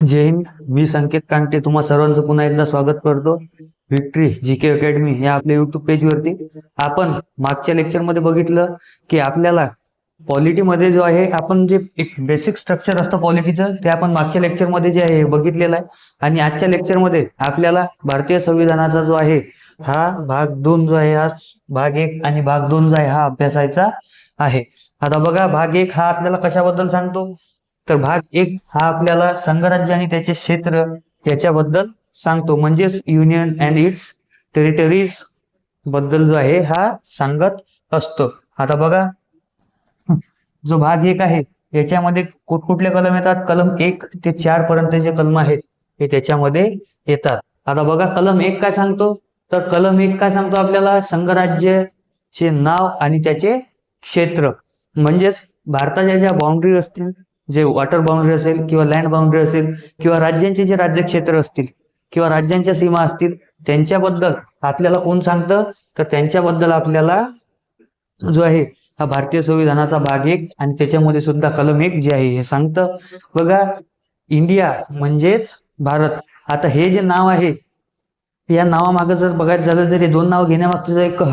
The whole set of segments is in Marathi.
जय हिंद. मी संकेत कांटे तुम्हा सर्वांचं पुन्हा एकदा स्वागत करतो विक्ट्री जीके अकॅडमी या आपल्या युट्यूब पेजवरती. आपण मागच्या लेक्चरमध्ये बघितलं की आपल्याला पॉलिटीमध्ये जो आहे आपण जे एक बेसिक स्ट्रक्चर असतं पॉलिटीचं ते आपण मागच्या लेक्चरमध्ये जे आहे बघितलेलं आहे. आणि आजच्या लेक्चरमध्ये आपल्याला भारतीय संविधानाचा जो आहे हा भाग 2 जो आहे, हा भाग 1 आणि भाग 2 जो आहे हा अभ्यासायचा आहे. आता बघा, भाग 1 हा आपल्याला कशाबद्दल सांगतो, तर भाग 1 हा आपल्याला संघराज्य आणि त्याचे क्षेत्र याच्याबद्दल सांगतो, म्हणजेच युनियन अँड इट्स टेरिटरीज बद्दल जो आहे हा सांगत असतो. आता बघा, जो भाग 1 आहे याच्यामध्ये कुठकुठले कलम येतात, कलम 1 ते 4 पर्यंत जे कलम आहेत हे त्याच्यामध्ये येतात. आता बघा, कलम 1 काय सांगतो, तर कलम 1 काय सांगतो आपल्याला, संघराज्याचे नाव आणि त्याचे क्षेत्र, म्हणजेच भारताच्या ज्या बाउंड्री असतील, जे वॉटर बाउंड्री असेल किंवा लँड बाउंड्री असेल किंवा राज्यांचे जे राज्यक्षेत्र असतील किंवा राज्यांच्या सीमा असतील त्यांच्याबद्दल आपल्याला कोण सांगतं, तर त्यांच्याबद्दल आपल्याला जो आहे हा भारतीय संविधानाचा भाग 1 आणि त्याच्यामध्ये सुद्धा कलम 1 जे आहे हे सांगतं. बघा, इंडिया म्हणजेच भारत. आता हे जे नाव आहे या नावामागं जर बघायचं झालं तर हे दोन नाव घेण्यामागचं एक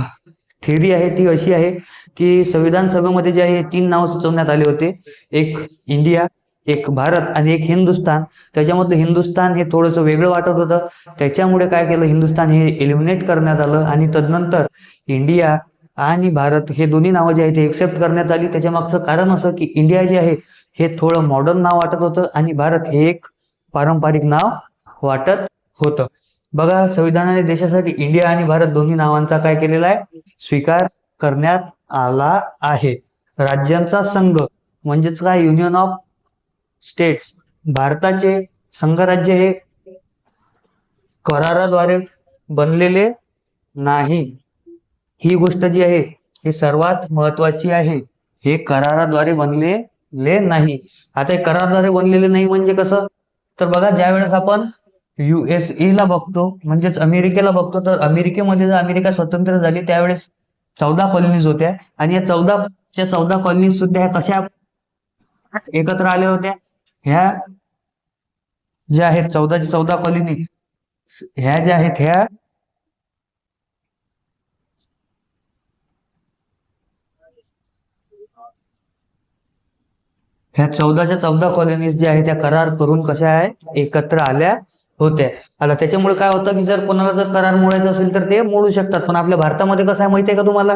थेअरी आहे, ती अशी आहे की संविधान सभेमध्ये जे आहे 3 नाव सुचवण्यात आले होते, एक इंडिया, एक भारत आणि एक हिंदुस्थान. त्याच्यामधलं हिंदुस्थान हे थोडंसं वेगळं वाटत होतं, त्याच्यामुळे काय केलं, हिंदुस्थान हे एलिमिनेट करण्यात आलं आणि तदनंतर इंडिया आणि भारत हे दोन्ही नावं जे आहेत ते एक्सेप्ट करण्यात आली. त्याच्या मागचं कारण असं की इंडिया जे आहे हे थोडं मॉडर्न नाव वाटत होतं आणि भारत हे एक पारंपरिक नाव वाटत होतं. बघा, संविधानाने देशासाठी इंडिया आणि भारत दोन्ही नावांचा काय केलेला आहे, स्वीकार करण्यात आला आहे. राज्यांचा संघ म्हणजेच काय, युनियन ऑफ स्टेट्स. भारताचे संघराज्य हे कराराद्वारे बनलेले नाही. ही गोष्ट जी आहे ही सर्वात महत्वाची आहे, हे कराराद्वारे बनलेले नाही. आता हे कराराद्वारे बनलेले नाही म्हणजे कसं, तर बघा, ज्या वेळेस आपण USA ला बघतो म्हणजेच अमेरिकेला बघतो, तर अमेरिकेमध्ये जर अमेरिका स्वतंत्र झाली त्यावेळेस 14 कॉलनीज होत्या आणि या 14 कॉलनीज सुद्धा ह्या कशा एकत्र आल्या होत्या, ह्या ज्या आहेत 14 कॉलनी, ह्या ज्या आहेत ह्या 14 कॉलनीज ज्या आहेत त्या करार करून कशा आहेत, एकत्र आल्या होत्या. आता त्याच्यामुळे काय होतं की जर कोणाला जर करार मोडायचा असेल तर ते मोडू शकतात. पण आपल्या भारतामध्ये कसं आहे माहिती आहे का तुम्हाला,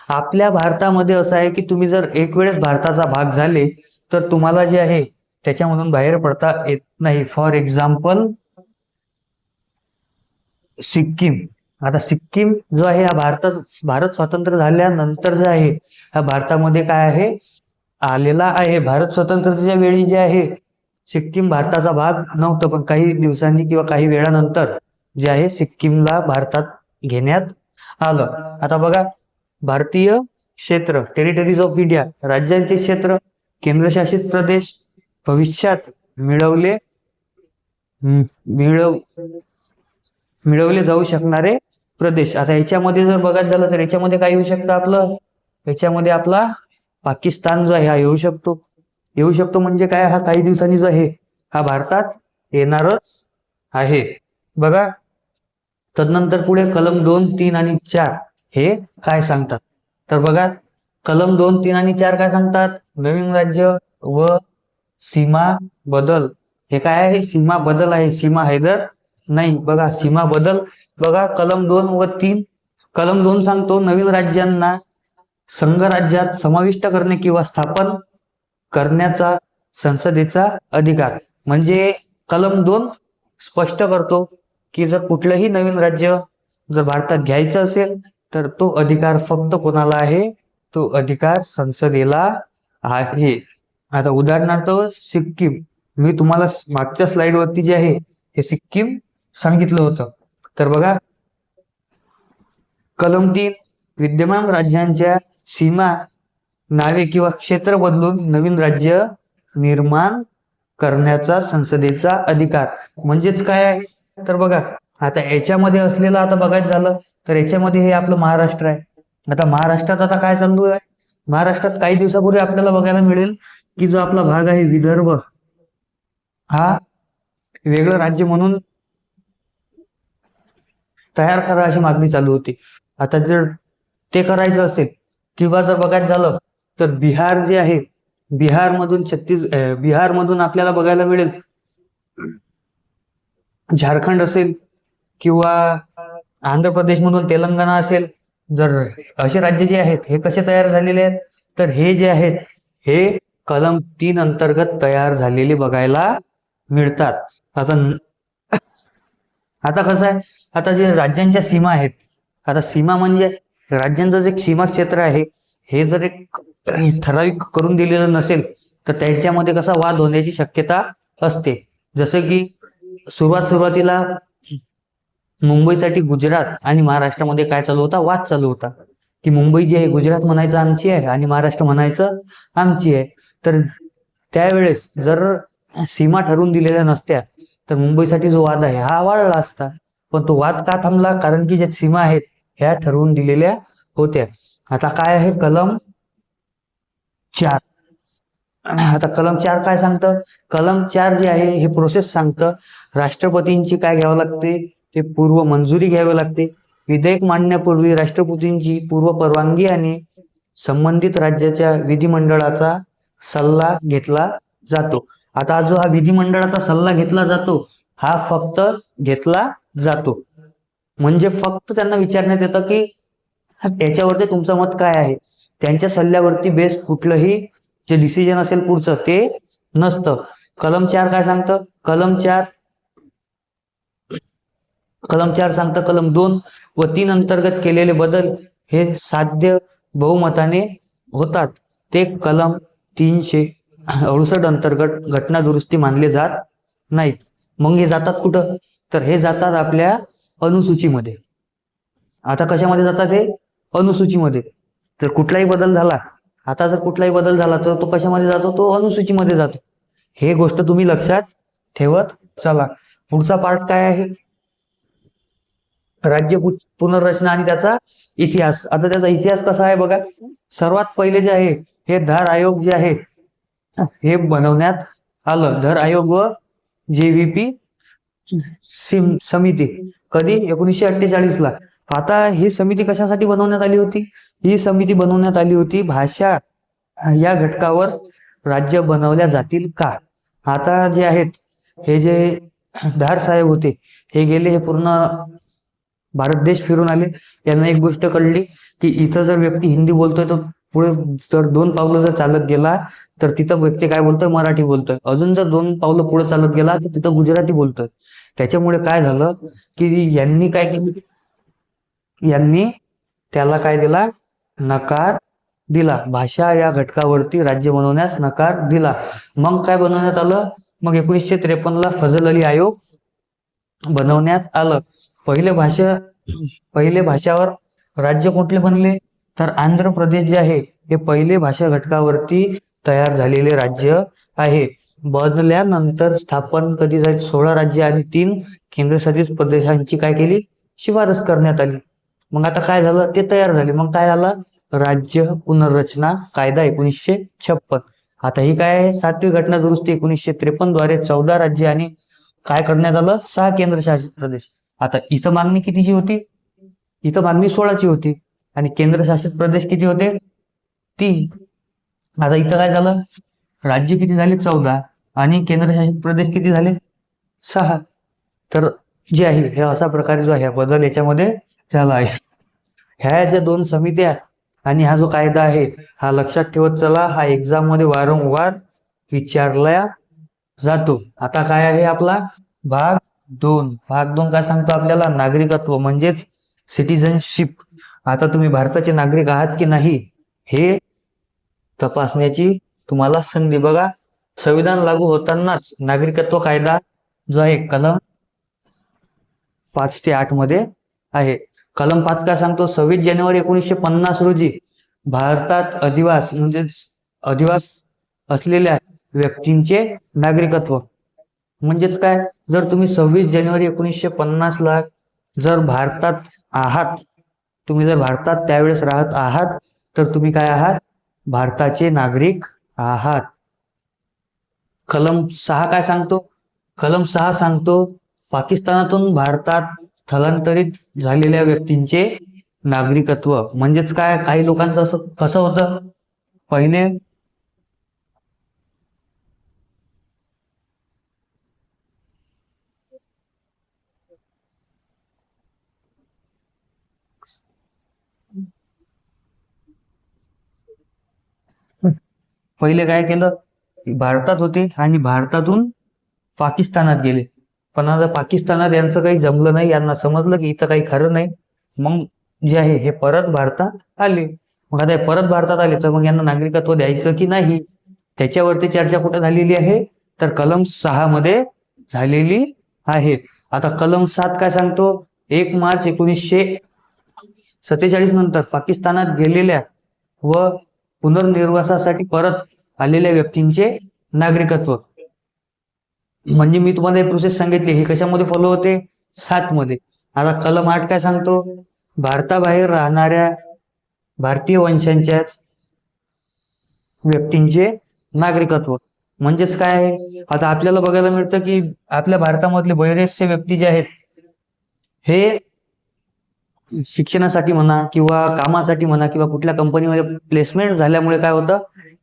आपल्या भारतामध्ये असं आहे की तुम्ही जर एक वेळेस भारताचा भाग झाले तर तुम्हाला जे आहे त्याच्यामधून बाहेर पडता येत नाही. For example Sikkim. आता सिक्कीम जो आहे हा भारत स्वतंत्र झाल्यानंतर जे आहे हा भारतामध्ये काय आहे आलेला आहे. भारत स्वतंत्रतेच्या वेळी जे आहे सिक्कीम भारताचा भाग नव्हतं, पण काही दिवसांनी किंवा काही वेळानंतर जे आहे सिक्कीमला भारतात घेण्यात आलं. आता बघा, भारतीय क्षेत्र, टेरिटरीज ऑफ इंडिया, राज्यांचे क्षेत्र, केंद्रशासित प्रदेश, भविष्यात मिळवले जाऊ शकणारे प्रदेश. आता याच्यामध्ये जर बघायचं झालं तर याच्यामध्ये काय येऊ शकतं आपलं, याच्यामध्ये आपला पाकिस्तान जो आहे हा येऊ शकतो म्हणजे काय, हा काही दिवसांनी जो आहे हा भारतात येणारच आहे. बघा, तदनंतर पुढे कलम 2, 3 आणि 4 हे काय सांगतात, तर बघा, कलम 2, 3 आणि 4 काय सांगतात, नवीन राज्य व सीमा बदल. हे काय आहे, सीमा बदल आहे, सीमा हैदर नाही. बघा, सीमा बदल. बघा, कलम 2 व 3. कलम 2 सांगतो नवीन राज्यांना संघराज्यात समाविष्ट करणे किंवा स्थापन करण्याचा संसदेचा अधिकार. म्हणजे कलम 2 स्पष्ट करतो की जर कुठलंही नवीन राज्य जर भारतात घ्यायचं असेल तर तो अधिकार फक्त कोणाला आहे, तो अधिकार संसदेला आहे. आता उदाहरणार्थ सिक्कीम, मी तुम्हाला मागच्या स्लाइड वरती जे आहे हे सिक्कीम सांगितलं होतं. तर बघा, कलम 3, विद्यमान राज्यांच्या सीमा, नावे किंवा क्षेत्र बदलून नवीन राज्य निर्माण करण्याचा संसदेचा अधिकार. म्हणजेच काय आहे, तर बघा, आता याच्यामध्ये असलेलं आता बघायचं झालं तर याच्यामध्ये हे आपलं महाराष्ट्र आहे. आता महाराष्ट्रात आता काय चालू आहे, महाराष्ट्रात काही दिवसापूर्वी आपल्याला बघायला मिळेल की जो आपला भाग आहे विदर्भ, हा वेगळं राज्य म्हणून तयार करा अशी मागणी चालू होती. आता जर ते करायचं असेल किंवा जर बघायचं झालं तर बिहार जे आहे, बिहारमधून आपल्याला बघायला मिळेल झारखंड असेल किंवा आंध्र प्रदेशमधून तेलंगणा असेल. जर असे राज्य जे आहेत हे कसे तयार झालेले आहेत, तर हे जे आहेत हे कलम 3 अंतर्गत तयार झालेले बघायला मिळतात. आता कसं आहे, आता जे राज्यांच्या सीमा आहेत, आता सीमा म्हणजे राज्यांचं जे सीमा क्षेत्र आहे हे जर एक ठराविक करून दिलेलं नसेल तर त्यांच्यामध्ये कसा वाद होण्याची शक्यता असते. जसं की सुरुवातीला मुंबईसाठी गुजरात आणि महाराष्ट्रामध्ये काय चालू होता, वाद चालू होता की मुंबई जी आहे गुजरात म्हणायचं आमची आहे आणि महाराष्ट्र म्हणायचं आमची आहे. तर त्यावेळेस जर सीमा ठरवून दिलेल्या नसत्या तर मुंबईसाठी जो वाद आहे हा वाढला असता. पण तो वाद का थांबला, कारण की ज्या सीमा आहेत ह्या ठरवून दिलेल्या होत्या. आता काय आहे कलम 4. आता कलम 4 काय सांगतं, कलम 4 जे आहे हे प्रोसेस सांगतं. राष्ट्रपतींची काय घ्यावं लागते, ते पूर्व मंजुरी घ्यावी लागते. विधेयक मांडण्यापूर्वी राष्ट्रपतींची पूर्व परवानगी आणि संबंधित राज्याच्या विधिमंडळाचा सल्ला घेतला जातो. आता जो हा विधिमंडळाचा सल्ला घेतला जातो हा फक्त घेतला जातो, म्हणजे फक्त त्यांना विचारण्यात येतं की याच्यावरती तुमचं मत काय आहे. त्यांच्या सल्ल्यावरती बेस कुठलंही जे डिसिजन असेल पुढचं ते नसतं. कलम 4 काय सांगतं, कलम 4 सांगतं कलम 2 व 3 अंतर्गत केलेले बदल हे साध्य बहुमताने होतात. ते कलम 368 अंतर्गत घटना दुरुस्ती मानले जात नाहीत. मग हे जातात कुठं, तर हे जातात आपल्या अनुसूचीमध्ये. आता कशामध्ये जातात हे, अनुसूचीमध्ये. तर कुठलाही बदल झाला, आता जर कुठलाही बदल झाला तर तो कशामध्ये जातो, तो अनुसूचीमध्ये जातो. हे गोष्ट तुम्ही लक्षात ठेवत चला. पुढचा पार्ट काय आहे, राज्य पुनर्रचना आणि त्याचा इतिहास. आता त्याचा इतिहास कसा आहे बघा. सर्वात पहिले जे आहे हे धार आयोग जे आहे हे बनवण्यात आलं. धार आयोग व JVP समिती कधी, 1948 ला. आता ही समिती कशासाठी बनवण्यात आली होती, ही समिती बनवण्यात आली होती भाषा या घटकावर राज्य बनवल्या जातील का. आता जे आहेत हे जे धार साहेब होते हे गेले, हे पूर्ण भारत देश फिरून आले. यांना एक गोष्ट कळली की इथं जर व्यक्ती हिंदी बोलतोय तर पुढे जर 2 पावलं जर चालत गेला तर तिथं व्यक्ती काय बोलतोय, मराठी बोलतोय. अजून जर 2 पावलं पुढे चालत गेला तर तिथं गुजराती बोलतोय. त्याच्यामुळे काय झालं की यांनी काय केलं, यांनी त्याला काय दिला, नकार दिला. भाषा या घटकावरती राज्य बनवण्यास नकार दिला. मग काय बनवण्यात आलं, मग 1953 ला फजल अली आयोग बनवण्यात आलं. पहिले भाषावर राज्य कुठले बनले, तर आंध्र प्रदेश जे आहे हे पहिले भाषा घटकावरती तयार झालेले राज्य आहे. बनल्यानंतर स्थापन कधी झाली, 16 राज्य आणि 3 केंद्रशासित प्रदेशांची काय केली, शिफारस करण्यात आली. मग आता काय झालं, ते तयार झाले. मग काय झालं, राज्य पुनर्रचना कायदा 1956. आता ही काय आहे, 7वी घटना दुरुस्ती 1953 द्वारे 14 राज्य आणि काय करण्यात आलं, 6 केंद्रशासित प्रदेश. आता इथं मागणी कितीची होती, इथं मागणी 16ची होती आणि केंद्रशासित प्रदेश किती होते, 3. आता इथं काय झालं, राज्य किती झाले, 14 आणि केंद्रशासित प्रदेश किती झाले, 6. तर जे आहे हे अशा प्रकारे जो आहे बदल याच्यामध्ये झाला आहे. ह्या ज्या 2 समित्या आणि हा जो कायदा आहे हा लक्षात ठेवत चला. हा एक्झाम मध्ये वारंवार विचारला जातो. आता काय आहे आपला भाग 2. भाग 2 काय सांगतो आपल्याला, नागरिकत्व म्हणजेच सिटिझनशिप. आता तुम्ही भारताचे नागरिक आहात की नाही हे तपासण्याची तुम्हाला संधी. बघा, संविधान लागू होतानाच नागरिकत्व कायदा जो आहे कलम 5 ते 8 मध्ये आहे. कलम 5 काय सांगतो, 26 जानेवारी 1950 रोजी भारतात अधिवास असलेल्या व्यक्तींचे नागरिकत्व. म्हणजेच काय, जर तुम्ही 26 जानेवारी 1950 ला जर भारतात आहात, तुम्ही जर भारतात त्यावेळेस राहत आहात तर तुम्ही काय आहात, भारताचे नागरिक आहात. कलम 6 काय सांगतो, कलम 6 सांगतो पाकिस्तानातून भारतात स्थलांतरित झालेल्या व्यक्तींचे नागरिकत्व. म्हणजेच काय, काही लोकांचं असं कसं होतं, पहिले पहिले काय केलं, भारतात होते आणि भारतातून पाकिस्तानात गेले. पण आता पाकिस्तानात यांचं काही जमलं नाही, यांना समजलं की इथं काही खरं नाही. मग जे आहे हे परत भारतात आले. मग आता हे परत भारतात आले तर मग यांना नागरिकत्व द्यायचं की नाही, त्याच्यावरती चर्चा कुठे झालेली आहे, तर कलम 6 मध्ये झालेली आहे. आता कलम 7 काय सांगतो, 1 मार्च 1947 नंतर पाकिस्तानात गेलेल्या व पुनर्निर्वासासाठी परत आलेल्या व्यक्तींचे नागरिकत्व. म्हणजे मी तुम्हाला हे प्रोसेस सांगितली, हे कशामध्ये फॉलो होते, 7 मध्ये. आता कलम 8 काय सांगतो, भारताबाहेर राहणाऱ्या भारतीय वंशांच्या व्यक्तींचे नागरिकत्व. म्हणजेच काय आहे, आता आपल्याला बघायला मिळतं की आपल्या भारतामधले बरेचसे व्यक्ती जे आहेत हे शिक्षणासाठी म्हणा किंवा कामासाठी म्हणा किंवा कुठल्या कंपनीमध्ये प्लेसमेंट झाल्यामुळे काय होतं,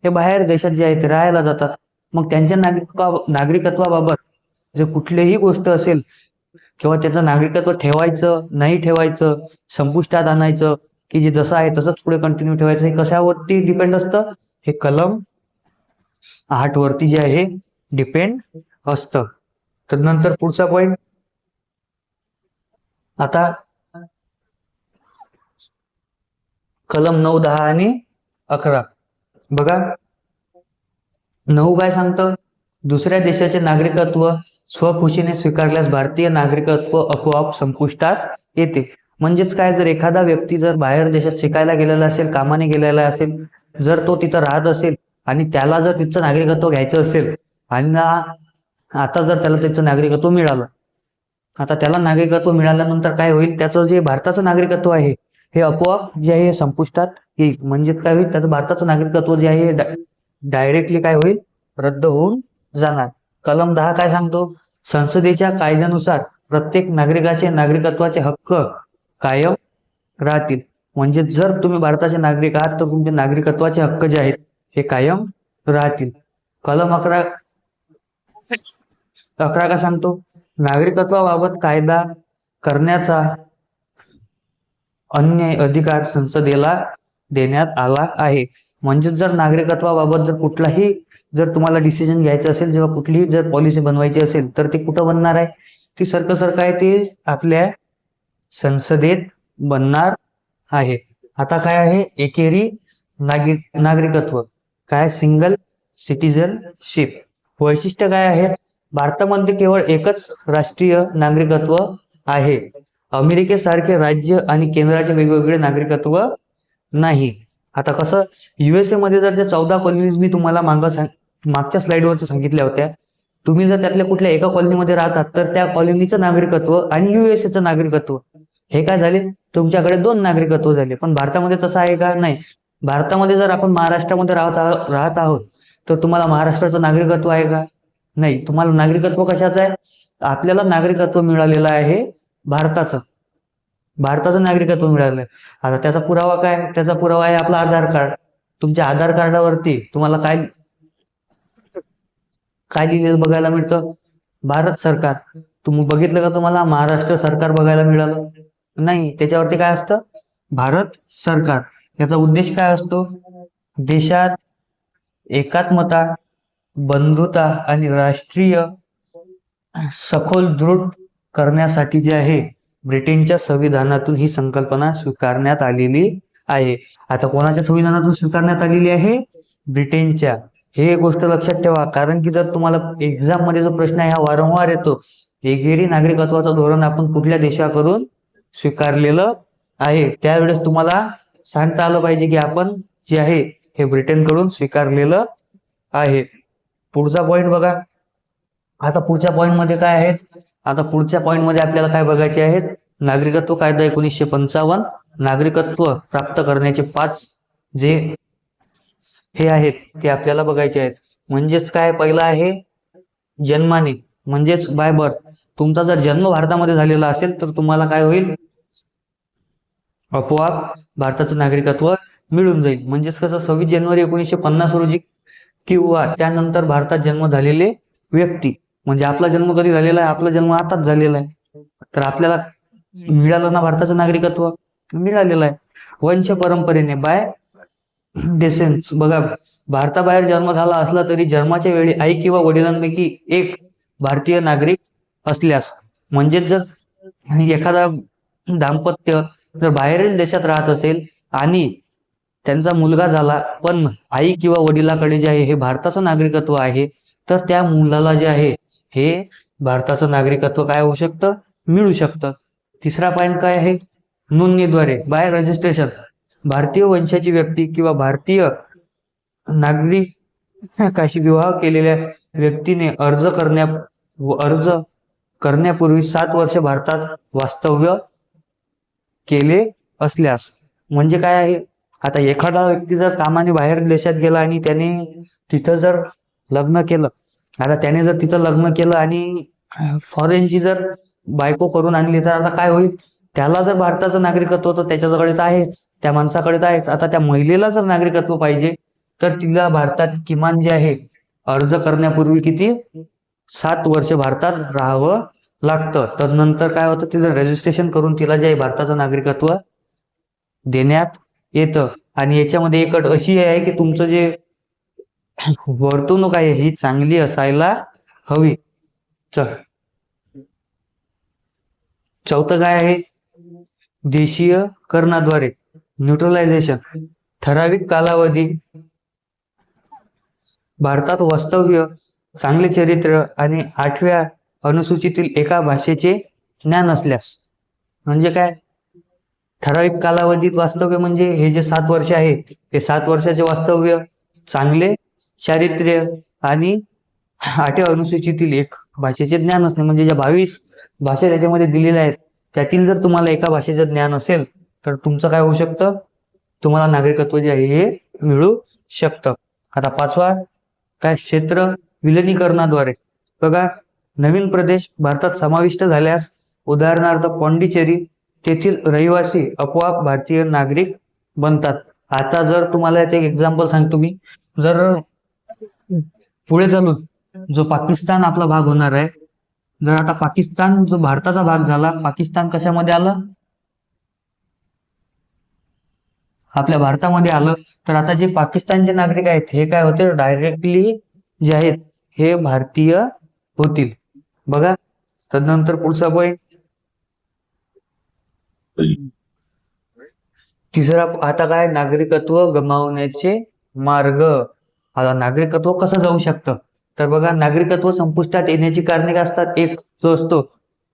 हे बाहेर देशात जे आहे ते राहायला जातात. मग त्यांच्या नागरिकत्वाबाबत जर कुठलीही गोष्ट असेल किंवा त्याचं नागरिकत्व ठेवायचं नाही ठेवायचं, संपुष्टात आणायचं की जे जसं आहे तसंच पुढे कंटिन्यू ठेवायचं, हे कशावरती डिपेंड असतं, हे कलम 8 वरती जे आहे डिपेंड असतं. तर नंतर पुढचा पॉइंट, आता कलम 9, 10 आणि 11 बघा. 9 काय सांगतं, दुसऱ्या देशाचे नागरिकत्व स्वखुशीने स्वीकारल्यास भारतीय नागरिकत्व आपोआप संपुष्टात येते. म्हणजेच काय, जर एखादा व्यक्ती जर बाहेर देशात शिकायला गेलेला असेल, कामाने गेलेला असेल, जर तो तिथं राहत असेल आणि त्याला जर तिथचं नागरिकत्व घ्यायचं असेल आणि आता जर त्याला तिथचं नागरिकत्व मिळालं, आता त्याला नागरिकत्व मिळाल्यानंतर काय होईल, त्याचं जे भारताचं नागरिकत्व आहे हे आपोआप जे आहे संपुष्टात येईल. म्हणजेच काय होईल, त्याचं भारताचं नागरिकत्व जे आहे डायरेक्टली काय होईल, रद्द होऊन जाणार. कलम 10 काय सांगतो, संसदेच्या कायद्यानुसार प्रत्येक नागरिकाचे नागरिकत्वाचे हक्क कायम राहतील. म्हणजे जर तुम्ही भारताचे नागरिक आहात तर तुमचे नागरिकत्वाचे हक्क जे आहेत हे कायम राहतील. कलम 11 काय सांगतो, नागरिकत्वाबाबत कायदा करण्याचा अन्य अधिकार संसदेला देण्यात आला आहे. म्हणजे जर नागरिकत्वाबाबत जर कुठलाही जर तुम्हाला डिसिजन घ्यायचं असेल, जेव्हा कुठलीही जर पॉलिसी बनवायची असेल तर ती कुठं बनणार आहे, ती सरक आहे ते आपल्या संसदेत बनणार आहे. आता काय आहे, एकेरी नागरिकत्व, काय सिंगल सिटीजनशिप. वैशिष्ट्य काय आहे, भारतामध्ये केवळ एकच राष्ट्रीय नागरिकत्व आहे. अमेरिकेसारखे राज्य आणि केंद्राचे वेगवेगळे नागरिकत्व नाही. आता कसं, युएसए मध्ये जर त्या 14 कॉलनीज मी तुम्हाला मागच्या स्लाइडवरती सांगितल्या होत्या, तुम्ही जर त्यातल्या कुठल्या एका कॉलनीमध्ये राहतात तर त्या कॉलनीचं नागरिकत्व आणि युएसएचं नागरिकत्व हे काय झाले, तुमच्याकडे 2 नागरिकत्व झाले. पण भारतामध्ये तसं आहे का, नाही. भारतामध्ये जर आपण महाराष्ट्रामध्ये राहत आहोत तर तुम्हाला महाराष्ट्राचं नागरिकत्व आहे का, नाही. तुम्हाला नागरिकत्व कशाचं आहे, आपल्याला नागरिकत्व मिळालेलं आहे भारताचं नागरिकत्व मिळालं. आता त्याचा पुरावा काय, त्याचा पुरावा आहे आपला आधार कार्ड. तुमच्या आधार कार्डावरती तुम्हाला काय काय लिहिलेलं बघायला मिळतं, भारत सरकार. तुम्ही बघितलं का, तुम्हाला महाराष्ट्र सरकार बघायला मिळालं नाही, त्याच्यावरती काय असतं, भारत सरकार. याचा उद्देश काय असतो, देशात एकात्मता, बंधुता आणि राष्ट्रीय सखोल दृढ करण्यासाठी जे आहे ब्रिटनच्या संविधानातून ही संकल्पना स्वीकारण्यात आलेली आहे. आता कोणाच्या संविधानातून स्वीकारण्यात आलेली आहे, ब्रिटनच्या. हे गोष्ट लक्षात ठेवा, कारण की जर तुम्हाला एक्झाम मध्ये जो प्रश्न आहे हा वारंवार येतो, एकेरी नागरिकत्वाचं धोरण आपण कुठल्या देशाकडून स्वीकारलेलं आहे, त्यावेळेस तुम्हाला सांगता आलं पाहिजे की आपण जे आहे हे ब्रिटनकडून स्वीकारलेलं आहे. पुढचा पॉइंट बघा. आता पुढच्या पॉइंट मध्ये काय आहेत, आता पुढच्या पॉइंट मध्ये आपल्याला काय बघायचे आहेत, नागरिकत्व कायदा 1955, नागरिकत्व प्राप्त करण्याचे 5 जे हे आहेत ते आपल्याला बघायचे आहेत. म्हणजेच काय, पहिला आहे जन्माने, म्हणजेच बाय बर्थ. तुमचा जर जन्म भारतामध्ये झालेला असेल तर तुम्हाला काय होईल, आपोआप भारताचं नागरिकत्व मिळून जाईल. म्हणजेच कसं, 26 जानेवारी 1950 रोजी किंवा त्यानंतर भारतात जन्म झालेले व्यक्ती, म्हणजे आपला जन्म कधी झालेला आहे, आपला जन्म आताच झालेला आहे, तर आपल्याला मिळालं ना भारताचं नागरिकत्व, मिळालेलं आहे. वंश परंपरेने, बाय डिसेंट्स. बघा, भारताबाहेर जन्म झाला असला तरी जन्माच्या वेळी आई किंवा वडिलांपैकी एक भारतीय नागरिक असल्यास, म्हणजे जर एखादा दाम्पत्य जर बाहेरील देशात राहत असेल आणि त्यांचा मुलगा झाला पण आई किंवा वडिलाकडे जे आहे हे भारताचं नागरिकत्व आहे, तर त्या मुलाला जे आहे हे भारताचं नागरिकत्व काय होऊ शकतं, मिळू शकतं. तिसरा पॉईंट काय आहे, नोंदणीद्वारे, बाय रजिस्ट्रेशन. भारतीय वंशाची व्यक्ती किंवा भारतीय नागरिकाशी विवाह केलेल्या व्यक्तीने अर्ज करण्यापूर्वी 7 वर्ष भारतात वास्तव्य केले असल्यास. म्हणजे काय आहे, आता एखादा व्यक्ती जर कामाने बाहेर देशात गेला आणि त्याने तिथं जर लग्न केलं, आता त्याने जर तिथं लग्न केलं आणि फॉरेनची जर बायको करून आणली, तर आता काय होईल, त्याला जर भारताचं नागरिकत्व तर त्याच्याकडे तर आहेच, त्या माणसाकडे तर आहेच. आता त्या महिलेला जर नागरिकत्व पाहिजे तर तिला भारतात किमान जे आहे अर्ज करण्यापूर्वी किती 7 वर्ष भारतात राहावं लागतं. तर नंतर काय होतं, तिचं रजिस्ट्रेशन करून तिला जे आहे भारताचं नागरिकत्व देण्यात येतं. आणि याच्यामध्ये एक अट अशी आहे की तुमचं जे वर्तणूक आहे ही चांगली असायला हवी. चौथं काय आहे, देशीयकरणाद्वारे, न्यूट्रलायझेशन. ठराविक कालावधी भारतात वास्तव्य, चांगले चरित्र आणि 8व्या अनुसूचीतील एका भाषेचे ज्ञान असल्यास. म्हणजे काय, ठराविक कालावधीत वास्तव्य म्हणजे हे जे 7 वर्ष आहे ते 7 वर्षाचे वास्तव्य, चांगले चारित्र्य आणि 8व्या अनुसूचीतील एक भाषेचे ज्ञान असणे. म्हणजे ज्या 22 भाषा त्याच्यामध्ये दिलेल्या आहेत त्यातील जर तुम्हाला एका भाषेचं ज्ञान असेल तर तुमचं काय होऊ शकतं, तुम्हाला नागरिकत्व जे आहे हे मिळू शकतं. आता 5वा काय, क्षेत्र विलिनीकरणाद्वारे. बघा, नवीन प्रदेश भारतात समाविष्ट झाल्यास, उदाहरणार्थ पॉंडिचेरी, तेथील रहिवासी आपोआप भारतीय नागरिक बनतात. आता जर तुम्हाला याचे एक एक्झाम्पल सांगतो मी, जर पुढे चालून जो पाकिस्तान आपला भाग होणार आहे, जर आता पाकिस्तान जो भारताचा भाग झाला, पाकिस्तान कशामध्ये आलं, आपल्या भारतामध्ये आलं, तर आता जे पाकिस्तानचे नागरिक आहेत हे काय होते, डायरेक्टली जे आहेत हे भारतीय होतील. बघा, तदनंतर पुढचा पॉईंट, तिसरा आता काय, नागरिकत्व गमावण्याचे मार्ग. आता नागरिकत्व कसं जाऊ शकतं, तर बघा, नागरिकत्व संपुष्टात येण्याची कारणे काय असतात, एक जो असतो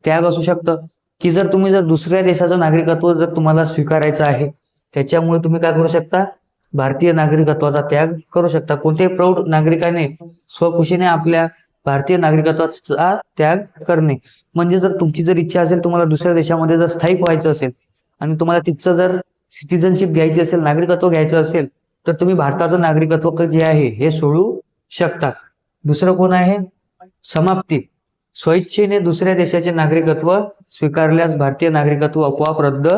त्याग असू शकतं, की जर तुम्ही जर दुसऱ्या देशाचं नागरिकत्व जर तुम्हाला स्वीकारायचं आहे त्याच्यामुळे तुम्ही काय करू शकता, भारतीय नागरिकत्वाचा त्याग करू शकता. कोणत्याही प्रौढ नागरिकाने स्वखुशीने आपल्या भारतीय नागरिकत्वाचा त्याग करणे. म्हणजे जर तुमची जर इच्छा असेल, तुम्हाला दुसऱ्या देशामध्ये जर स्थायिक व्हायचं असेल आणि तुम्हाला तिथचं जर सिटिझनशिप घ्यायची असेल, नागरिकत्व घ्यायचं असेल, तर तुम्ही भारताचं नागरिकत्व जे आहे हे सोडू शकता. दुसरं कोण आहे, समाप्ती. स्वेच्छेने दुसऱ्या देशाचे नागरिकत्व स्वीकारल्यास भारतीय नागरिकत्व आपोआप रद्द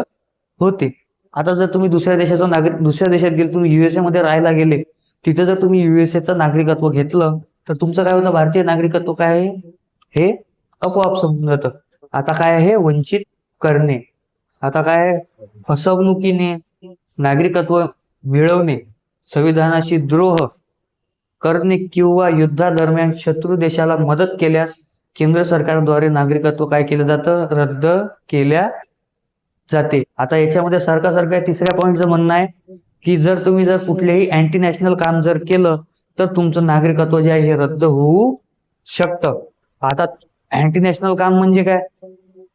होते. आता जर तुम्ही दुसऱ्या देशात गेले, तुम्ही युएसए मध्ये राहायला गेले, तिथे जर तुम्ही युएसएचं नागरिकत्व घेतलं तर तुमचं काय होतं, भारतीय नागरिकत्व काय आहे हे आपोआप समजून जातं. आता काय आहे, वंचित करणे. आता काय, फसवणुकीने नागरिकत्व मिळवणे, संविधानाशी द्रोह करणे किंवा युद्धादरम्यान शत्रू देशाला मदत केल्यास केंद्र सरकारद्वारे नागरिकत्व काय केलं जातं, रद्द केल्या जाते. आता याच्यामध्ये सारखं तिसऱ्या पॉईंटचं म्हणणं आहे की जर तुम्ही जर कुठलेही अँटी नॅशनल काम जर केलं तर तुमचं नागरिकत्व जे आहे हे रद्द होऊ शकतं. आता अँटी नॅशनल काम म्हणजे काय,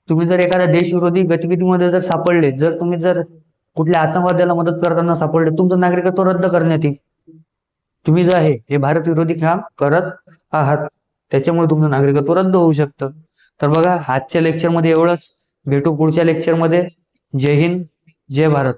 तुम्ही जर एखाद्या देशविरोधी गतिविधीमध्ये जर सापडले, जर तुम्ही जर कुठल्या आतंकवाद्याला मदत करताना सापडले, तुमचं नागरिकत्व रद्द करण्यात येईल. तुम्ही जे आहे हे भारत विरोधी काम करत आहात, त्याच्यामुळे तुमचं नागरिकत्व रद्द होऊ शकतं. तर बघा, आजच्या लेक्चरमध्ये एवढंच. भेटू पुढच्या लेक्चरमध्ये. जय हिंद, जय भारत.